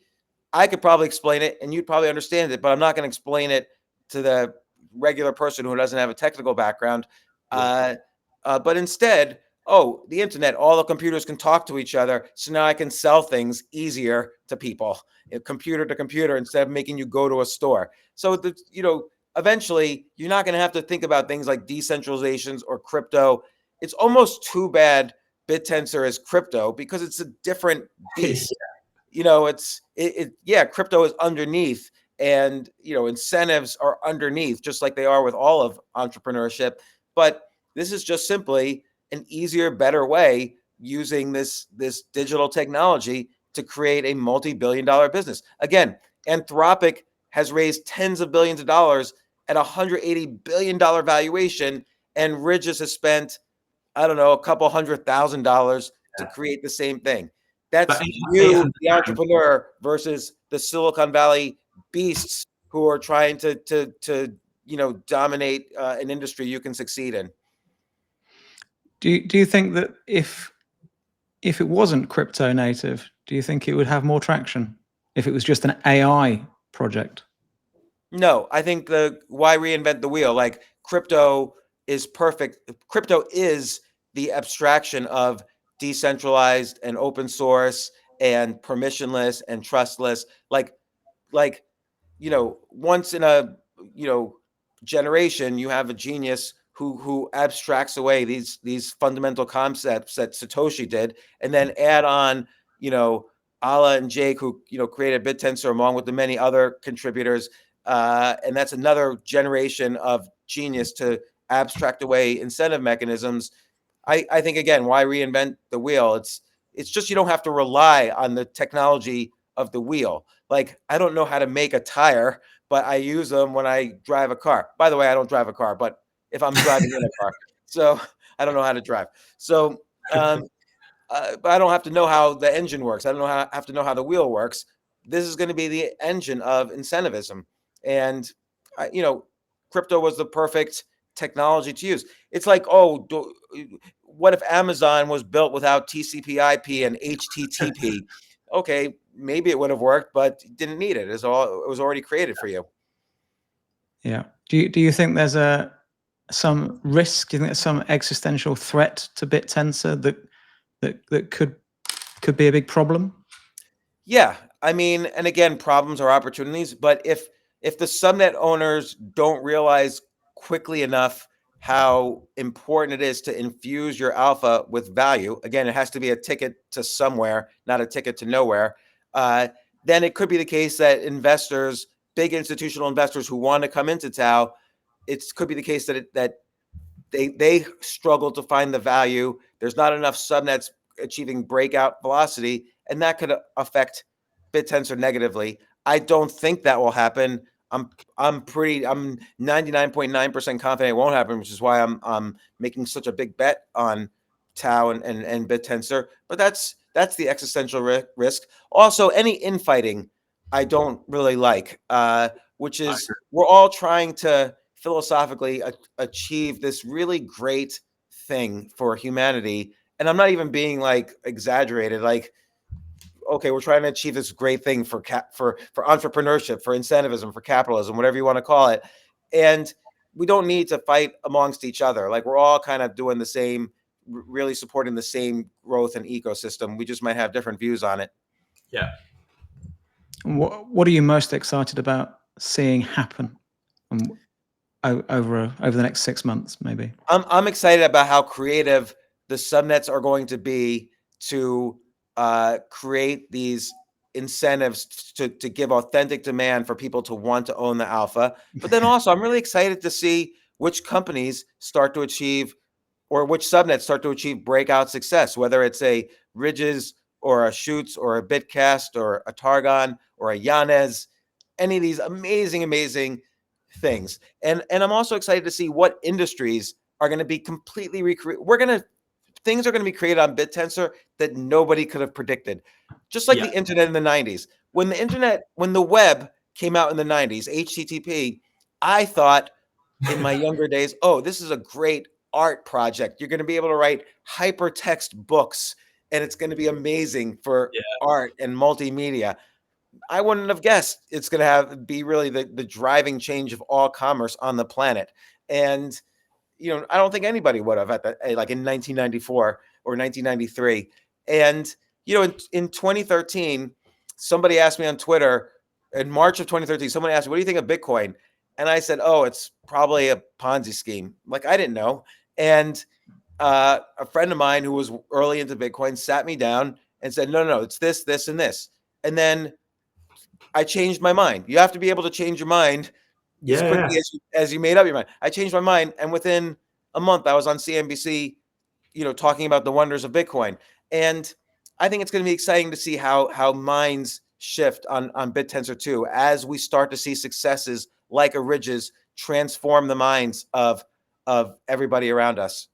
I could probably explain it and you'd probably understand it, but I'm not going to explain it to the regular person who doesn't have a technical background. But instead, oh, the internet, all the computers can talk to each other. So now I can sell things easier to people, computer to computer, instead of making you go to a store. So, eventually you're not going to have to think about things like decentralizations or crypto. It's almost too bad Bit Tensor is crypto because it's a different beast. Crypto is underneath, and incentives are underneath, just like they are with all of entrepreneurship. But this is just simply an easier, better way using this digital technology to create a multi-billion-dollar business. Again, Anthropic has raised tens of billions of dollars at $180 billion valuation, and Ridges has spent, I don't know, a couple $100,000 to create the same thing. That's you, the entrepreneur, versus the Silicon Valley beasts who are trying to dominate an industry you can succeed in. Do you think that if it wasn't crypto native, do you think it would have more traction if it was just an AI project? No, I think why reinvent the wheel? Like, crypto is perfect. Crypto is the abstraction of decentralized and open source and permissionless and trustless. Like, once in a, generation, you have a genius who abstracts away these fundamental concepts that Satoshi did, and then add on, Ala and Jake, who, created Bit Tensor along with the many other contributors. And that's another generation of genius to abstract away incentive mechanisms. I think, again, why reinvent the wheel? It's just, you don't have to rely on the technology of the wheel. Like, I don't know how to make a tire, but I use them when I drive a car. By the way, I don't drive a car, but if I'm driving in a car, so I don't know how to drive. So, but I don't have to know how the engine works. I don't have to know how the wheel works. This is going to be the engine of incentivism. And, crypto was the perfect technology to use. It's like, what if Amazon was built without TCP/IP and HTTP? Okay, maybe it would have worked, but you didn't need it. It was already created for you. Yeah. Do you think there's some risk? Do you think there's some existential threat to Bit Tensor that could be a big problem? Yeah, I mean, and again, problems are opportunities. But if the subnet owners don't realize quickly enough how important it is to infuse your alpha with value, again, it has to be a ticket to somewhere, not a ticket to nowhere, then it could be the case that investors, big institutional investors who want to come into Tao, it could be the case that they struggle to find the value. There's not enough subnets achieving breakout velocity, and that could affect Bit Tensor negatively. I don't think that will happen. I'm 99.9% confident it won't happen, which is why I'm making such a big bet on Tao and Bit Tensor. But that's the existential risk. Also, any infighting I don't really like, which is we're all trying to philosophically achieve this really great thing for humanity. And I'm not even being like exaggerated. Like, okay, we're trying to achieve this great thing for entrepreneurship, for incentivism, for capitalism, whatever you want to call it. And we don't need to fight amongst each other. Like, we're all kind of doing the same, really supporting the same growth and ecosystem. We just might have different views on it. Yeah. What are you most excited about seeing happen over the next 6 months, maybe? I'm excited about how creative the subnets are going to be to create these incentives to give authentic demand for people to want to own the alpha. But then also, I'm really excited to see which companies start to achieve, or which subnets start to achieve breakout success, whether it's a Ridges or a Shoots or a Bitcast or a Targon or a Yanez, any of these amazing things. And I'm also excited to see what industries are going to be completely recreated. Things are going to be created on Bit Tensor that nobody could have predicted. Just like the internet in the 90s. when the web came out in the 90s, HTTP, I thought in my younger days, oh, this is a great art project. You're going to be able to write hypertext books, and it's going to be amazing for art and multimedia. I wouldn't have guessed it's going to be really the driving change of all commerce on the planet. And, I don't think anybody would have at that, like in 1994 or 1993. And, in 2013, somebody asked me on Twitter in March of 2013, someone asked me, what do you think of Bitcoin? And I said, oh, it's probably a Ponzi scheme. Like, I didn't know. And a friend of mine who was early into Bitcoin sat me down and said, no, it's this, this, and this. And then I changed my mind. You have to be able to change your mind as quickly as you made up your mind. I changed my mind, and within a month, I was on CNBC, talking about the wonders of Bitcoin. And I think it's going to be exciting to see how minds shift on Bit Tensor 2 as we start to see successes like a Ridges transform the minds of everybody around us.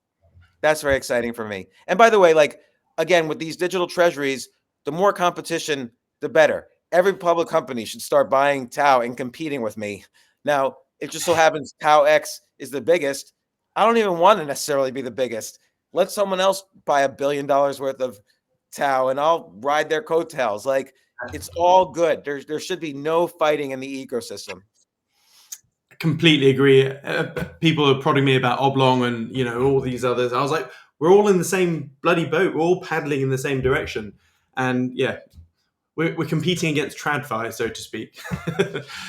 That's very exciting for me. And by the way, like, again, with these digital treasuries, the more competition, the better. Every public company should start buying Tao and competing with me. Now, it just so happens Tao X is the biggest. I don't even want to necessarily be the biggest. Let someone else buy $1 billion worth of Tao, and I'll ride their coattails. Like, it's all good. There should be no fighting in the ecosystem. Completely agree. People are prodding me about Oblong and all these others. I was like, we're all in the same bloody boat. We're all paddling in the same direction, and we're competing against TradFi, so to speak.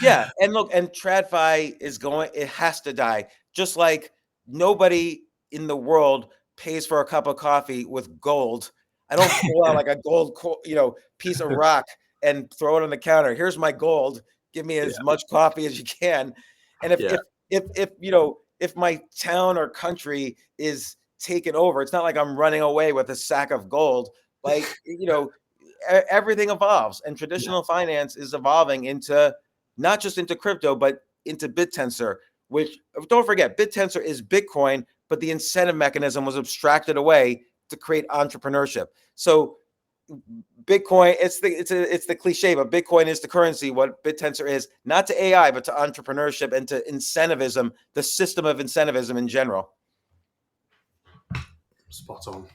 Yeah, and look, and TradFi it has to die. Just like nobody in the world pays for a cup of coffee with gold. I don't pull out like a gold, piece of rock and throw it on the counter. Here's my gold. Give me as much coffee as you can. And if my town or country is taken over, it's not like I'm running away with a sack of gold. Like, everything evolves, and traditional finance is evolving into not just into crypto, but into Bit Tensor, which, don't forget, Bit Tensor is Bitcoin, but the incentive mechanism was abstracted away to create entrepreneurship. So Bitcoin, it's the cliche, but Bitcoin is the currency. What Bit Tensor is, not to AI, but to entrepreneurship and to incentivism, the system of incentivism in general. Spot on.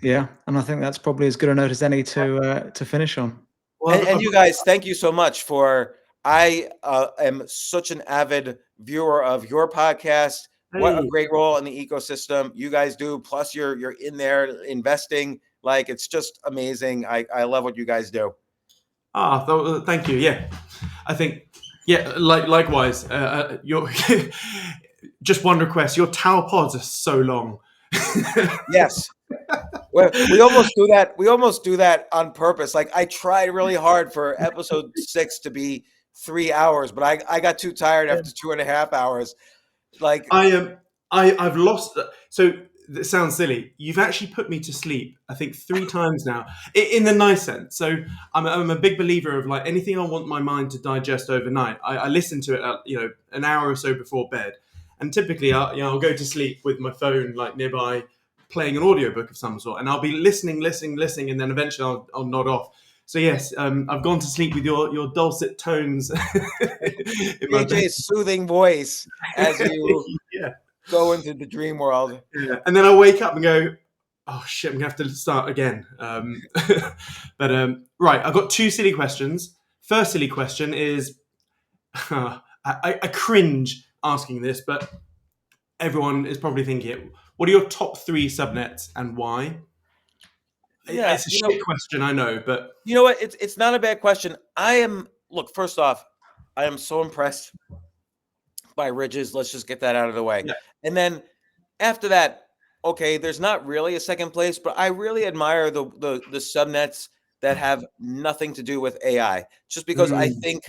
Yeah, and I think that's probably as good a note as any to finish on. Well, and you guys, thank you so much I am such an avid viewer of your podcast. What a great role in the ecosystem you guys do. Plus, you're in there investing. Like, it's just amazing. I love what you guys do. Thank you. Yeah, I think. Yeah, likewise. Your just one request. Your Tao pods are so long. Yes. We almost do that. We almost do that on purpose. Like, I tried really hard for episode 6 to be 3 hours, but I got too tired after 2.5 hours. Like, I've lost. So it sounds silly. You've actually put me to sleep, I think 3 times now, in the nice sense. So I'm a big believer of, like, anything I want my mind to digest overnight, I listen to it at, an hour or so before bed, and typically I'll go to sleep with my phone like nearby, playing an audiobook of some sort, and I'll be listening, and then eventually I'll nod off. So yes, I've gone to sleep with your dulcet tones. AJ's soothing voice as you go into the dream world. Yeah. And then I wake up and go, oh shit, I'm gonna have to start again. But right, I've got 2 silly questions. First silly question is, I cringe asking this, but everyone is probably thinking it. What are your top 3 subnets and why? Yeah, it's a shit question, I know, but you know what? It's not a bad question. First off, I am so impressed by Ridges. Let's just get that out of the way. Yeah. And then after that, okay, there's not really a second place, but I really admire the subnets that have nothing to do with AI, just because I think,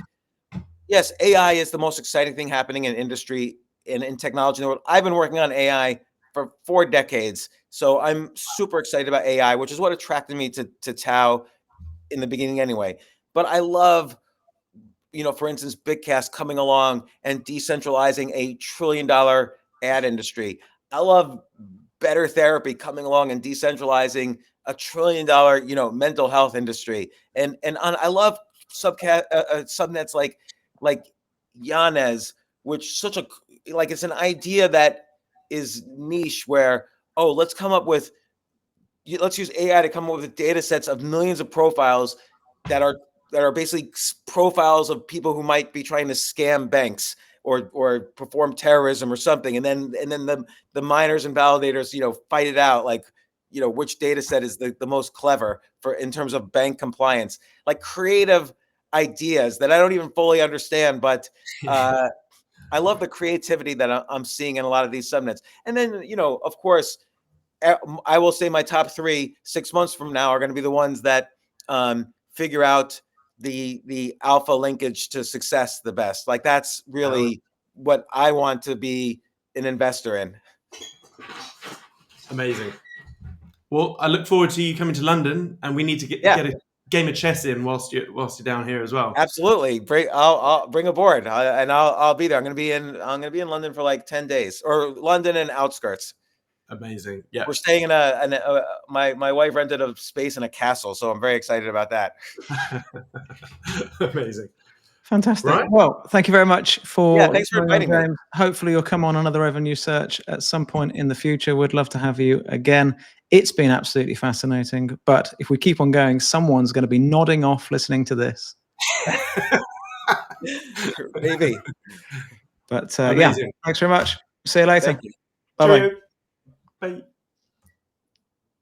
yes, AI is the most exciting thing happening in industry and in technology in the world. I've been working on AI for 4 decades. So I'm super excited about AI, which is what attracted me to Tao in the beginning anyway. But I love, for instance, Bitcast coming along and decentralizing a $1 trillion ad industry. I love Better Therapy coming along and decentralizing a $1 trillion, mental health industry. And I love subnets like Yanez, which such a it's an idea that is niche where, oh, let's use AI to come up with data sets of millions of profiles that are basically profiles of people who might be trying to scam banks or perform terrorism or something, and then the miners and validators fight it out, like which data set is the most clever for in terms of bank compliance, like creative ideas that I don't even fully understand, but I love the creativity that I'm seeing in a lot of these subnets. And then of course, I will say my top 3 6 months from now are going to be the ones that figure out the alpha linkage to success the best. Like that's really what I want to be an investor in. Amazing. Well, I look forward to you coming to London, and we need to get a game of chess in whilst you're down here as well. Absolutely. I'll bring a board, and I'll be there. I'm gonna be in London for like 10 days, or London and outskirts. Amazing. Yeah. We're staying in my wife rented a space in a castle, so I'm very excited about that. Amazing. Fantastic. Right. Well, thank you very much for thanks for inviting me. Hopefully you'll come on another revenue search at some point in the future. We'd love to have you again. It's been absolutely fascinating, but if we keep on going, someone's going to be nodding off listening to this. Maybe. But yeah, thanks very much. See you later. Thank you. Bye-bye. Bye.